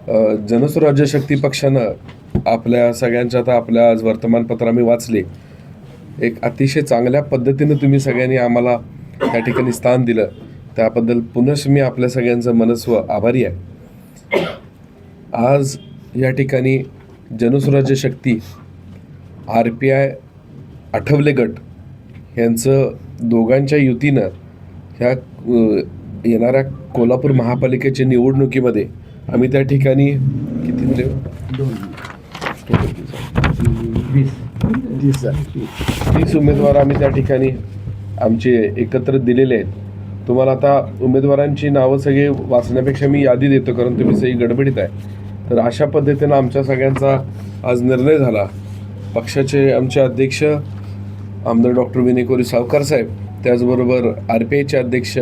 जनसुराज्य शक्ती पक्षानं आपल्या सगळ्यांच्या आता आपल्या आज वर्तमानपत्र आम्ही वाचले, एक अतिशय चांगल्या पद्धतीनं तुम्ही सगळ्यांनी आम्हाला त्या ठिकाणी स्थान दिलं, त्याबद्दल पुनश्च मी आपल्या सगळ्यांचं मनस्व आभारी आहे. आज या ठिकाणी जनसुराज्य शक्ती, RPI, आठवले गट यांचं दोघांच्या युतीनं ह्या येणाऱ्या कोल्हापूर महापालिकेच्या निवडणुकीमध्ये आम्ही त्या ठिकाणी किती दिले 30 उमेदवार आम्ही त्या ठिकाणी आमचे एकत्र दिलेले आहेत. तुम्हाला आता उमेदवारांची नावं सगळी वाचण्यापेक्षा मी यादी देतो, कारण तुम्ही सगळी गडबडीत आहे. तर अशा पद्धतीनं आमच्या सगळ्यांचा आज निर्णय झाला. पक्षाचे आमचे अध्यक्ष आमदार डॉक्टर विनय कोरे सावकार साहेब, त्याचबरोबर RPIचे अध्यक्ष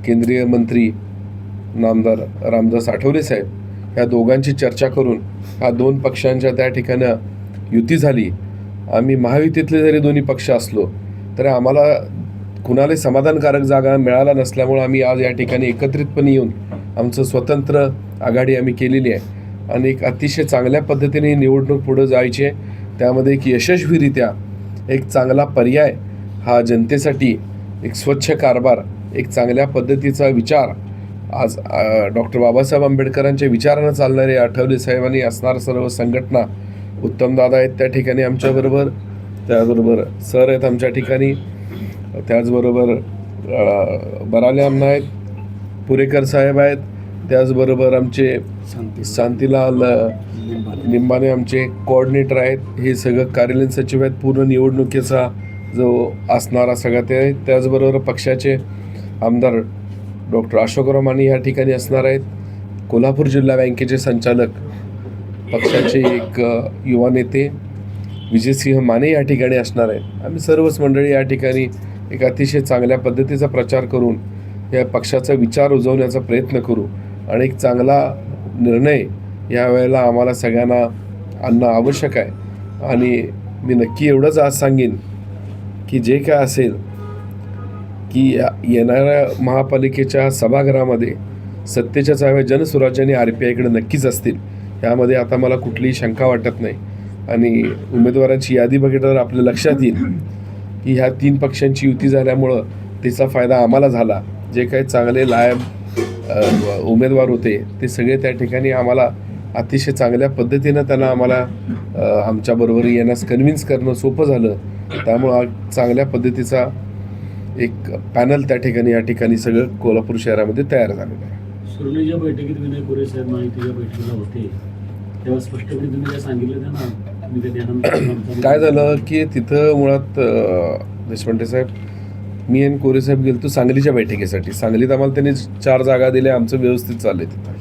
केंद्रीय मंत्री नामदार रामदास आठवले साहेब, ह्या दोघांची चर्चा करून ह्या दोन पक्षांच्या त्या ठिकाणं युती झाली. आम्ही महायुतीतले जरी दोन्ही पक्ष असलो तरी आम्हाला कुणाला समाधानकारक जागा मिळाला नसल्यामुळं आम्ही आज या ठिकाणी एकत्रितपणे येऊन आमचं स्वतंत्र आघाडी आम्ही केलेली आहे आणि एक अतिशय चांगल्या पद्धतीने ही निवडणूक पुढं जायची आहे. त्यामध्ये एक यशस्वीरित्या एक चांगला पर्याय हा जनतेसाठी, एक स्वच्छ कारभार, एक चांगल्या पद्धतीचा विचार, आज डॉक्टर बाबासाहेब आंबेडकरांच्या विचारानं चालणारे आठवले साहेबांनी असणार सर्व संघटना, उत्तमदादा आहेत त्या ठिकाणी आमच्याबरोबर, त्याचबरोबर सर आहेत आमच्या ठिकाणी, त्याचबरोबर बराले अण्णा आहेत, पुरेकर साहेब आहेत, त्याचबरोबर आमचे शांतीलाल निंबाने आमचे कोऑर्डिनेटर आहेत, हे सगळं कार्यालयीन सचिव आहेत, पूर्ण निवडणुकीचा जो असणारा सगळा ते आहेत. त्याचबरोबर पक्षाचे आमदार डॉक्टर अशोकराव माने या ठिकाणी असणार आहेत. कोल्हापूर जिल्हा बँकेचे संचालक, पक्षाचे एक युवा नेते विजयसिंह माने या ठिकाणी असणार आहेत. आम्ही सर्वच मंडळी या ठिकाणी एक अतिशय चांगल्या पद्धतीचा प्रचार करून या पक्षाचा विचार रुजवण्याचा प्रयत्न करू आणि एक चांगला निर्णय यावेळेला आम्हाला सगळ्यांना आणणं आवश्यक आहे. आणि मी नक्की एवढंच आज सांगेन की जे काय असेल की येणाऱ्या महापालिकेच्या सभागृहामध्ये सत्तेच्या चाव्या जनसुराज्य आणि RPIकडे नक्कीच असतील, यामध्ये आता मला कुठलीही शंका वाटत नाही. आणि उमेदवारांची यादी बघितल्यावर आपल्या लक्षात येईल की ह्या 3 पक्षांची युती झाल्यामुळं त्याचा फायदा आम्हाला झाला. जे काही चांगले लायक उमेदवार होते ते सगळे त्या ठिकाणी आम्हाला अतिशय चांगल्या पद्धतीनं त्यांना आम्हाला आमच्याबरोबर येण्यास कन्व्हिन्स करणं सोपं झालं. त्यामुळं चांगल्या पद्धतीचा एक पॅनल त्या ठिकाणी या ठिकाणी सगळं कोल्हापूर शहरामध्ये तयार झालेलं आहे. सुरुवातीच्या बैठकीत विनय कोरे साहेब माहितीच्या बैठकीला होते तेव्हा स्पष्टपणे तुम्ही काय सांगितलं त्यांना? काय झालं की तिथं मुळात देशपांडे साहेब, मी आणि कोरे साहेब गेलो सांगलीच्या बैठकीसाठी. सांगलीत आम्हाला त्यांनी 4 जागा दिल्या, आमचं व्यवस्थित चाललंय तिथं.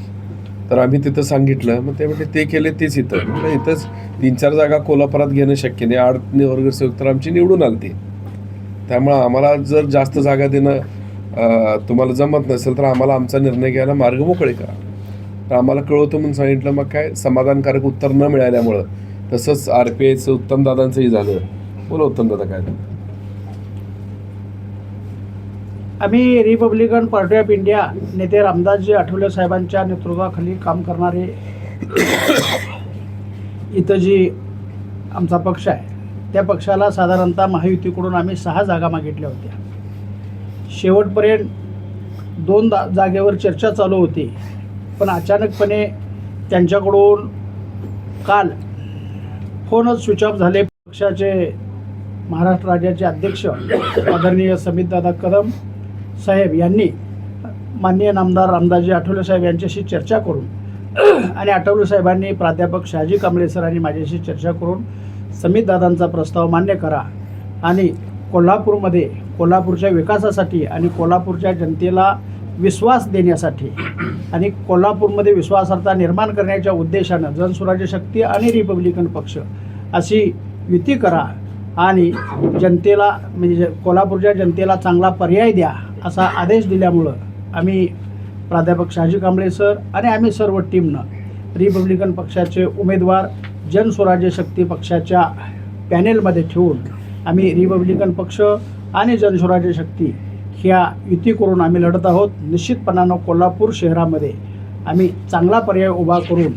तर आम्ही तिथं सांगितलं, मग ते म्हणजे ते केले तेच इथं. म्हटलं इथंच 3-4 जागा कोल्हापुरात घेणं शक्य नाही. 8 नगरसेवक तर आमची निवडून आली. त्यामुळं आम्हाला जर जास्त जागा देणं तुम्हाला जमत नसेल तर आम्हाला आमचा निर्णय घ्यायला मार्ग मोकळे करा. तर आम्हाला कळवतं म्हणून सांगितलं. मग काय समाधानकारक उत्तर न मिळाल्यामुळं तसंच RPIचं उत्तमदादांचंही झालं. बोला उत्तमदादा काय? आम्ही रिपब्लिकन पार्टी ऑफ इंडिया नेते रामदासजी आठवले साहेबांच्या नेतृत्वाखाली काम करणारे इथं जी आमचा पक्ष आहे त्या पक्षाला साधारणतः महायुतीकडून आम्ही 6 जागा मागितल्या होत्या. शेवटपर्यंत 2 जागेवर चर्चा चालू होती, पण अचानकपणे त्यांच्याकडून काल फोनच स्विच ऑफ झाले. पक्षाचे महाराष्ट्र राज्याचे अध्यक्ष आदरणीय समितदादा कदम साहेब यांनी माननीय नामदार रामदासजी आठवले साहेब यांच्याशी चर्चा करून आणि आठवले साहेबांनी प्राध्यापक शहाजी कांबळे सरांनी माझ्याशी चर्चा करून समितदादांचा प्रस्ताव मान्य करा आणि कोल्हापूरमध्ये कोल्हापूरच्या विकासासाठी आणि कोल्हापूरच्या जनतेला विश्वास देण्यासाठी आणि कोल्हापूरमध्ये विश्वासार्हता निर्माण करण्याच्या उद्देशानं जनसुराज्य शक्ती आणि रिपब्लिकन पक्ष अशी युती करा आणि जनतेला म्हणजे कोल्हापूरच्या जनतेला चांगला पर्याय द्या असा आदेश दिल्यामुळं आम्ही प्राध्यापक शहाजी कांबळे सर आणि आम्ही सर्व टीमनं रिपब्लिकन पक्षाचे उमेदवार जनसुराज्य शक्ती पक्षाच्या पॅनेलमध्ये ठेवून आम्ही रिपब्लिकन पक्ष आणि जनसुराज्य शक्ती ह्या युती करून आम्ही लढत आहोत. निश्चितपणानं कोल्हापूर शहरामध्ये आम्ही चांगला पर्याय उभा करून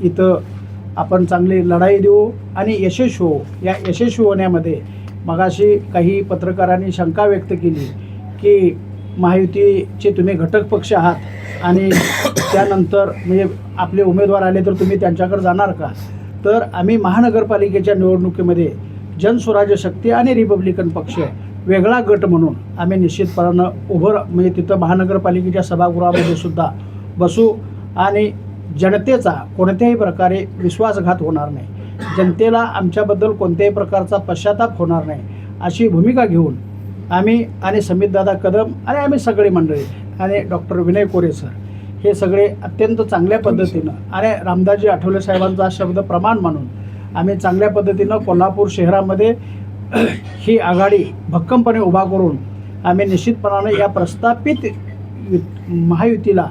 इथं आपण चांगली लढाई देऊ आणि यशस्वी होऊ. या यशस्वी होण्यामध्ये मगाशी काही पत्रकारांनी शंका व्यक्त केली की महायुतीचे तुम्ही घटक पक्ष आहात आणि त्यानंतर म्हणजे आपले उमेदवार आले तर तुम्ही त्यांच्याकडे जाणार का? तर आम्ही महानगरपालिकेच्या निवडणुकीमध्ये जनस्वराज्य शक्ती आणि रिपब्लिकन पक्ष वेगळा गट म्हणून आम्ही निश्चितपणानं म्हणजे तिथं महानगरपालिकेच्या सभागृहामध्ये सुद्धा बसू आणि जनतेचा कोणत्याही प्रकारे विश्वासघात होणार नाही, जनतेला आमच्याबद्दल कोणत्याही प्रकारचा पश्चाताप होणार नाही अशी भूमिका घेऊन आम्ही आणि समितदादा कदम आणि आम्ही सगळी मंडळी आणि डॉक्टर विनय कोरे सर हे सगळे अत्यंत चांगल्या पद्धतीनं आणि रामदासजी आठवले साहेबांचा शब्द प्रमाण मानून आम्ही चांगल्या पद्धतीनं कोल्हापूर शहरामध्ये ही आघाडी भक्कमपणे उभा करून आम्ही निश्चितपणानं या प्रस्थापित महायुतीला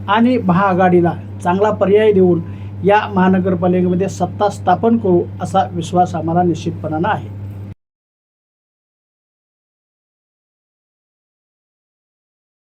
आणि महाआघाडीला चांगला पर्याय देऊन या महानगरपालिकेमध्ये सत्ता स्थापन करू असा विश्वास आम्हाला निश्चितपणानं आहे.